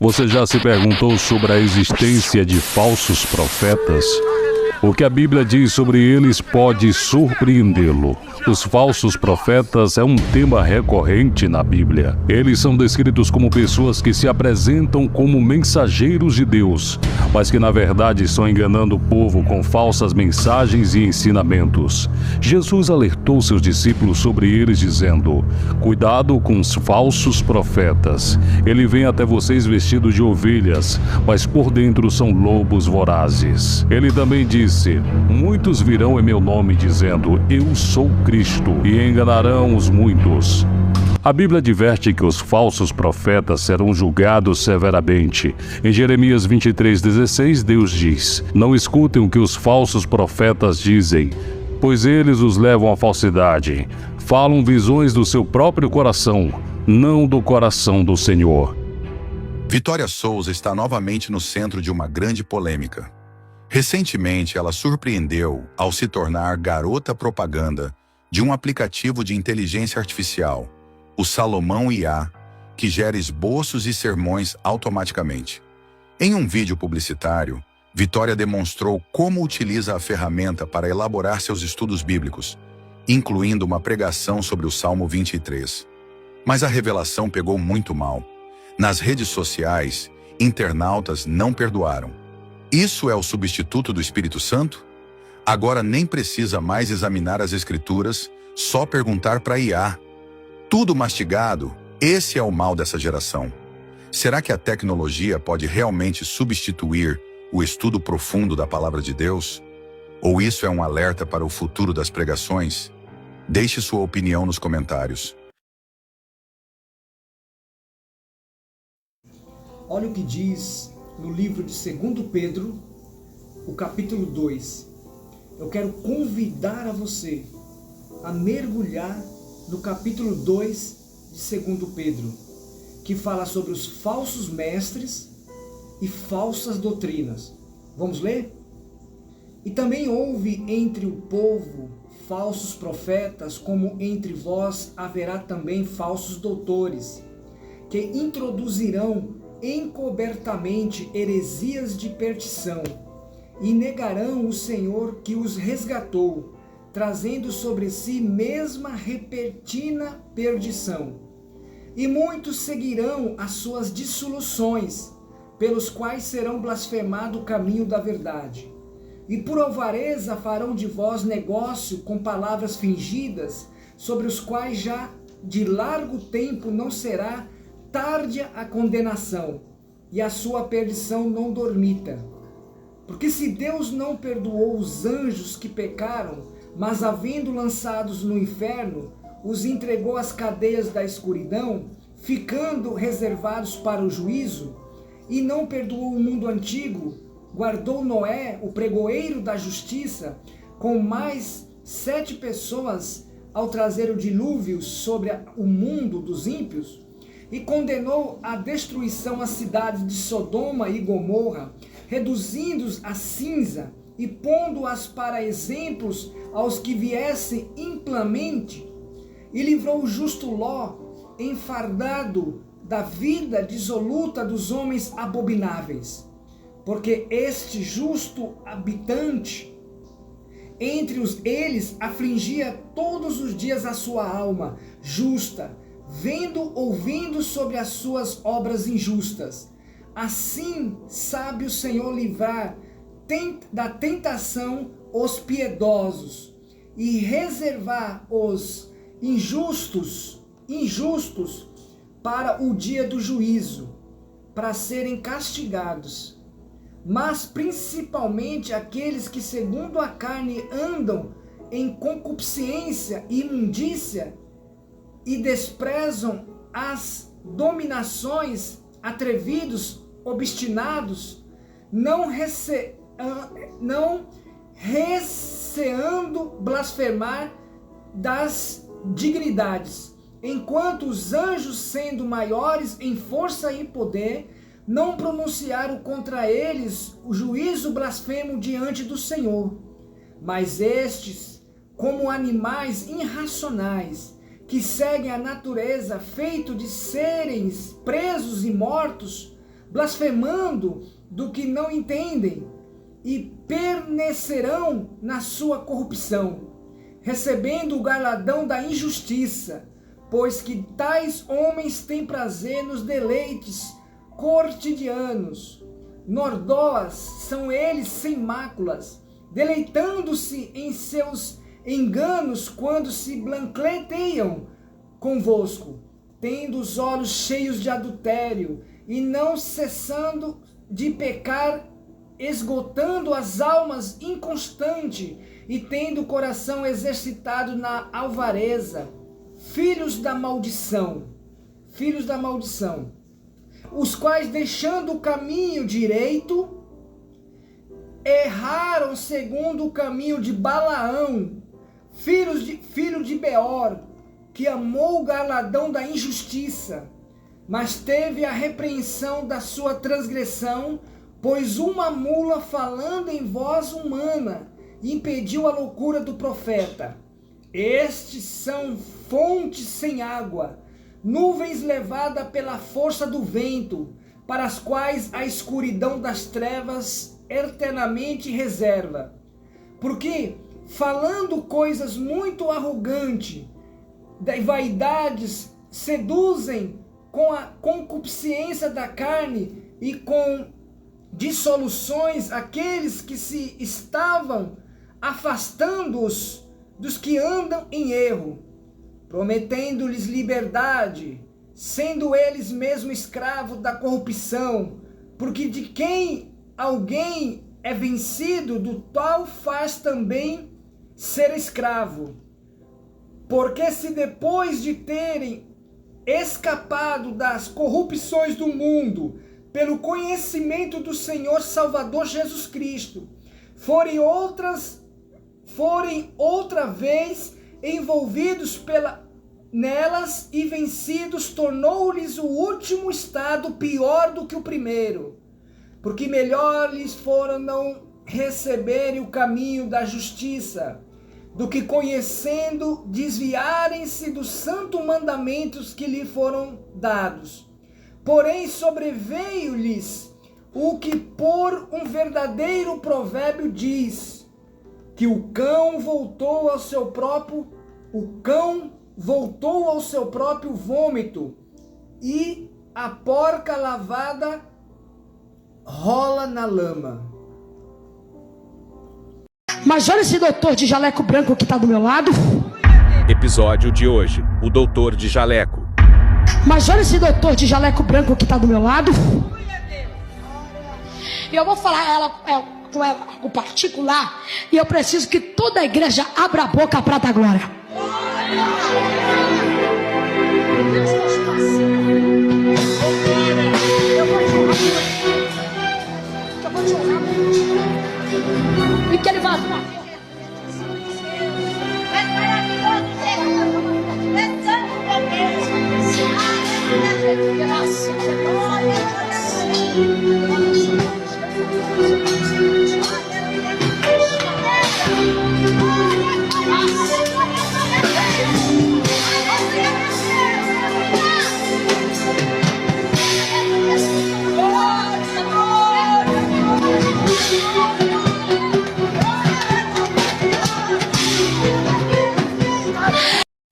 Você já se perguntou sobre a existência de falsos profetas? O que a Bíblia diz sobre eles pode surpreendê-lo. Os falsos profetas é um tema recorrente na Bíblia. Eles são descritos como pessoas que se apresentam como mensageiros de Deus, mas que na verdade estão enganando o povo com falsas mensagens e ensinamentos. Jesus alertou seus discípulos sobre eles dizendo: cuidado com os falsos profetas. Ele vem até vocês vestido de ovelhas, mas por dentro são lobos vorazes. Ele também disse: muitos virão em meu nome dizendo: eu sou Cristo, e enganarão os muitos. A Bíblia adverte que os falsos profetas serão julgados severamente. Em Jeremias 23:16, Deus diz: não escutem o que os falsos profetas dizem, pois eles os levam à falsidade. Falam visões do seu próprio coração, não do coração do Senhor. Vitória Souza está novamente no centro de uma grande polêmica. Recentemente, ela surpreendeu ao se tornar garota propaganda de um aplicativo de inteligência artificial, o Salomão IA, que gera esboços e sermões automaticamente. Em um vídeo publicitário, Vitória demonstrou como utiliza a ferramenta para elaborar seus estudos bíblicos, incluindo uma pregação sobre o Salmo 23. Mas a revelação pegou muito mal. Nas redes sociais, internautas não perdoaram. Isso é o substituto do Espírito Santo? Agora nem precisa mais examinar as Escrituras, só perguntar para IA. Tudo mastigado, esse é o mal dessa geração. Será que a tecnologia pode realmente substituir o estudo profundo da Palavra de Deus? Ou isso é um alerta para o futuro das pregações? Deixe sua opinião nos comentários. Olha o que diz no livro de 2 Pedro, o capítulo 2. Eu quero convidar a você a mergulhar no capítulo 2 de 2 Pedro, que fala sobre os falsos mestres e falsas doutrinas. Vamos ler? E também houve entre o povo falsos profetas, como entre vós haverá também falsos doutores, que introduzirão encobertamente heresias de perdição, e negarão o Senhor que os resgatou, trazendo sobre si mesma repentina perdição. E muitos seguirão as suas dissoluções, pelos quais serão blasfemado o caminho da verdade. E por alvareza farão de vós negócio com palavras fingidas, sobre os quais já de largo tempo não será tárdia a condenação, e a sua perdição não dormita. Porque se Deus não perdoou os anjos que pecaram, mas havendo lançados no inferno, os entregou às cadeias da escuridão, ficando reservados para o juízo, e não perdoou o mundo antigo, guardou Noé, o pregoeiro da justiça, com mais 7 pessoas ao trazer o dilúvio sobre o mundo dos ímpios, e condenou à destruição as cidades de Sodoma e Gomorra, reduzindo-os a cinza e pondo-as para exemplos aos que viessem implamente, e livrou o justo Ló, enfardado da vida dissoluta dos homens abomináveis. Porque este justo habitante entre eles afligia todos os dias a sua alma justa, ouvindo sobre as suas obras injustas. Assim sabe o Senhor livrar da tentação os piedosos e reservar os injustos para o dia do juízo, para serem castigados. Mas principalmente aqueles que segundo a carne andam em concupiscência e imundícia, e desprezam as dominações, atrevidos, obstinados, não receando blasfemar das dignidades, enquanto os anjos, sendo maiores em força e poder, não pronunciaram contra eles o juízo blasfemo diante do Senhor. Mas estes, como animais irracionais, que seguem a natureza, feito de serem presos e mortos, blasfemando do que não entendem, e permanecerão na sua corrupção, recebendo o galardão da injustiça, pois que tais homens têm prazer nos deleites cotidianos. Nordós são eles sem máculas, deleitando-se em seus enganos quando se blancleteiam convosco, tendo os olhos cheios de adultério, e não cessando de pecar, esgotando as almas inconstante, e tendo o coração exercitado na alvareza, filhos da maldição, os quais, deixando o caminho direito, erraram segundo o caminho de Balaão, filho de Beor, que amou o galardão da injustiça, mas teve a repreensão da sua transgressão, pois uma mula falando em voz humana impediu a loucura do profeta. Estes são fontes sem água, nuvens levadas pela força do vento, para as quais a escuridão das trevas eternamente reserva. Porque, falando coisas muito arrogantes, de vaidades, seduzem com a concupiscência da carne e com dissoluções aqueles que se estavam afastando-os dos que andam em erro, prometendo-lhes liberdade, sendo eles mesmos escravos da corrupção, porque de quem alguém é vencido, do tal faz também ser escravo. Porque se depois de terem escapado das corrupções do mundo, pelo conhecimento do Senhor Salvador Jesus Cristo, forem outra vez envolvidos nelas e vencidos, tornou-lhes o último estado pior do que o primeiro, porque melhor lhes fora não receberem o caminho da justiça, do que conhecendo desviarem-se dos santos mandamentos que lhe foram dados. Porém sobreveio-lhes o que por um verdadeiro provérbio diz, que o cão voltou ao seu próprio vômito, e a porca lavada rola na lama. Mas olha esse doutor de jaleco branco que está do meu lado. Episódio de hoje, o doutor de jaleco. Mas olha esse doutor de jaleco branco que está do meu lado. E eu vou falar com algo particular. E eu preciso que toda a igreja abra a boca para dar glória. Eu vou te honrar. E que ele vai.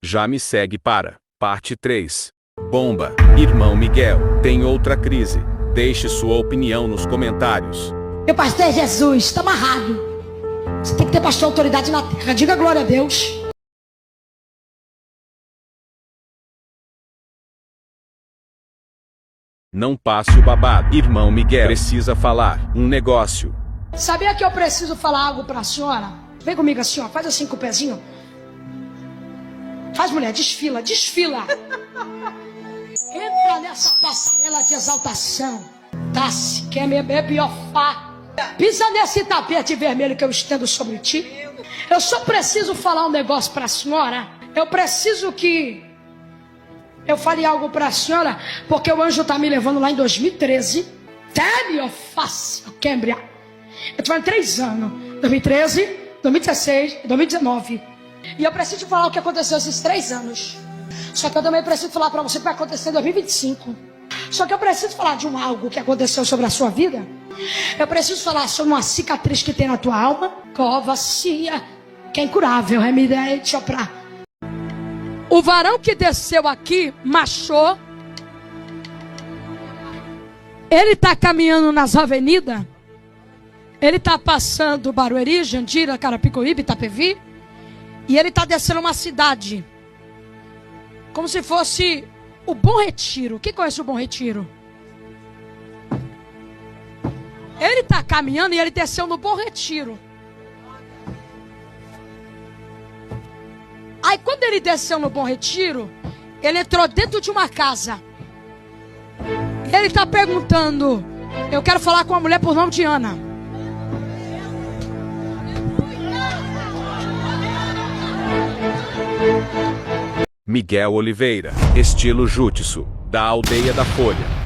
Já me segue para parte 3. Bomba, irmão Miguel, tem outra crise. Deixe sua opinião nos comentários. Meu pastor é Jesus, está amarrado. Você tem que ter pastor autoridade na terra. Diga glória a Deus. Não passe o babado. Irmão Miguel precisa falar um negócio. Sabia que eu preciso falar algo para a senhora? Vem comigo assim, ó. Faz assim com o pezinho. Faz, mulher, desfila. Entra nessa passarela de exaltação. Tassi, que é meu biofá. Pisa nesse tapete vermelho que eu estendo sobre ti. Eu só preciso falar um negócio para a senhora. Eu preciso que eu fale algo para a senhora, porque o anjo está me levando lá em 2013. Até biofá, Cambria. Eu tive 3 anos. 2013, 2016 e 2019. E eu preciso te falar o que aconteceu esses 3 anos. Só que eu também preciso falar para você o que vai acontecer em 2025. Só que eu preciso falar de algo que aconteceu sobre a sua vida. Eu preciso falar sobre uma cicatriz que tem na tua alma. Covacia, que é incurável, remida Chopra. O varão que desceu aqui, machou. Ele está caminhando nas avenidas. Ele está passando Barueri, Jandira, Carapicuíba, Itapevi. E ele está descendo uma cidade. Como se fosse o Bom Retiro. Quem conhece o Bom Retiro? Ele está caminhando e ele desceu no Bom Retiro. Aí quando ele desceu no Bom Retiro, ele entrou dentro de uma casa. Ele está perguntando: eu quero falar com uma mulher por nome de Ana. Miguel Oliveira, estilo Jutsu, da Aldeia da Folha.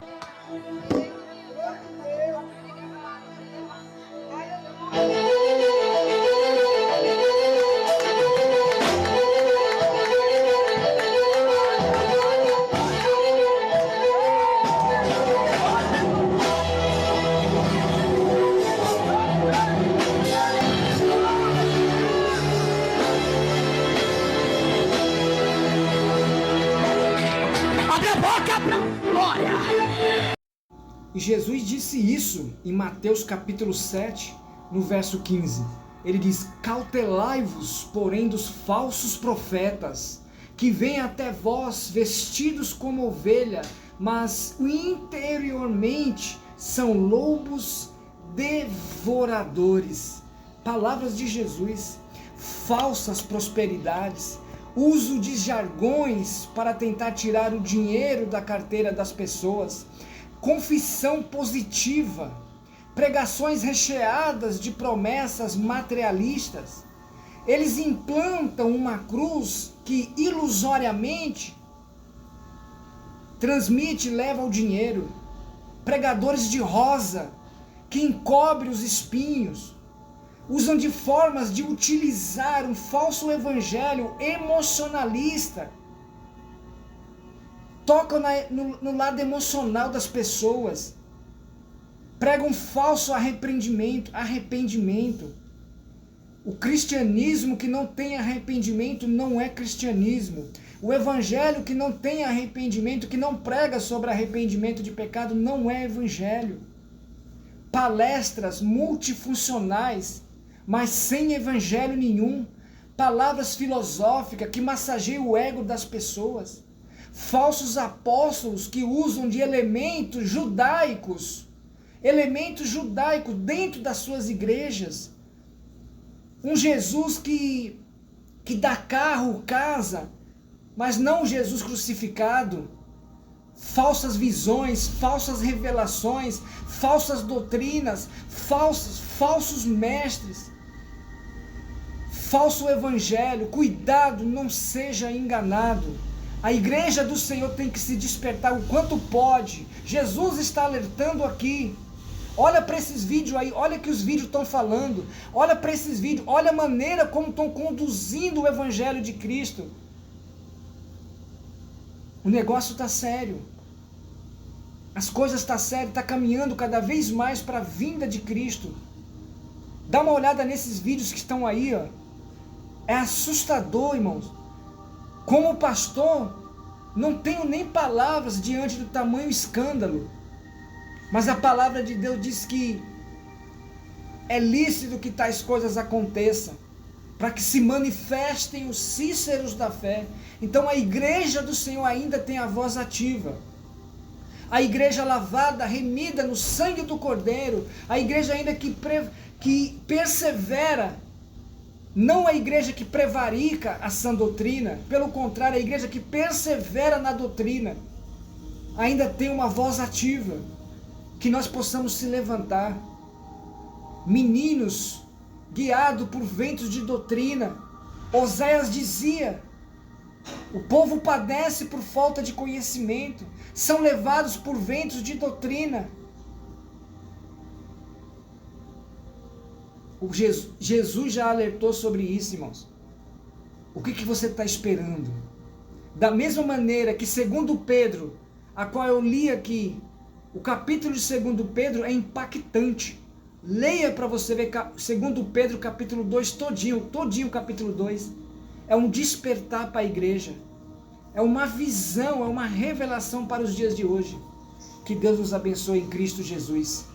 E Jesus disse isso em Mateus capítulo 7, no verso 15. Ele diz: cautelai-vos, porém, dos falsos profetas, que vêm até vós vestidos como ovelha, mas interiormente são lobos devoradores. Palavras de Jesus. Falsas prosperidades, uso de jargões para tentar tirar o dinheiro da carteira das pessoas, confissão positiva, pregações recheadas de promessas materialistas. Eles implantam uma cruz que ilusoriamente transmite e leva ao dinheiro. Pregadores de rosa que encobrem os espinhos. Usam de formas de utilizar um falso evangelho emocionalista. Tocam no lado emocional das pessoas. Pregam falso arrependimento. O cristianismo que não tem arrependimento não é cristianismo. O evangelho que não tem arrependimento, que não prega sobre arrependimento de pecado, não é evangelho. Palestras multifuncionais, mas sem evangelho nenhum. Palavras filosóficas que massageiam o ego das pessoas. Falsos apóstolos que usam de elementos judaicos dentro das suas igrejas. Um Jesus que dá carro, casa, mas não o Jesus crucificado. Falsas visões, falsas revelações, falsas doutrinas, falsos mestres. Falso evangelho. Cuidado, não seja enganado. A igreja do Senhor tem que se despertar o quanto pode. Jesus está alertando aqui. Olha para esses vídeos aí, olha que os vídeos estão falando. Olha para esses vídeos, olha a maneira como estão conduzindo o evangelho de Cristo. O negócio está sério. As coisas estão sérias, está caminhando cada vez mais para a vinda de Cristo. Dá uma olhada nesses vídeos que estão aí, ó. É assustador, irmãos. Como pastor, não tenho nem palavras diante do tamanho escândalo. Mas a palavra de Deus diz que é lícito que tais coisas aconteçam, para que se manifestem os cíceros da fé. Então a igreja do Senhor ainda tem a voz ativa. A igreja lavada, remida no sangue do Cordeiro. A igreja ainda que persevera. Não a igreja que prevarica a sã doutrina. Pelo contrário, a igreja que persevera na doutrina. Ainda tem uma voz ativa. Que nós possamos se levantar. Meninos guiados por ventos de doutrina. Oséias dizia: o povo padece por falta de conhecimento, são levados por ventos de doutrina. Jesus já alertou sobre isso, irmãos. O que você está esperando? Da mesma maneira que, segundo Pedro, a qual eu li aqui, o capítulo de 2 Pedro é impactante. Leia para você ver 2 Pedro capítulo 2 todinho o capítulo 2. É um despertar para a igreja. É uma visão, é uma revelação para os dias de hoje. Que Deus nos abençoe em Cristo Jesus.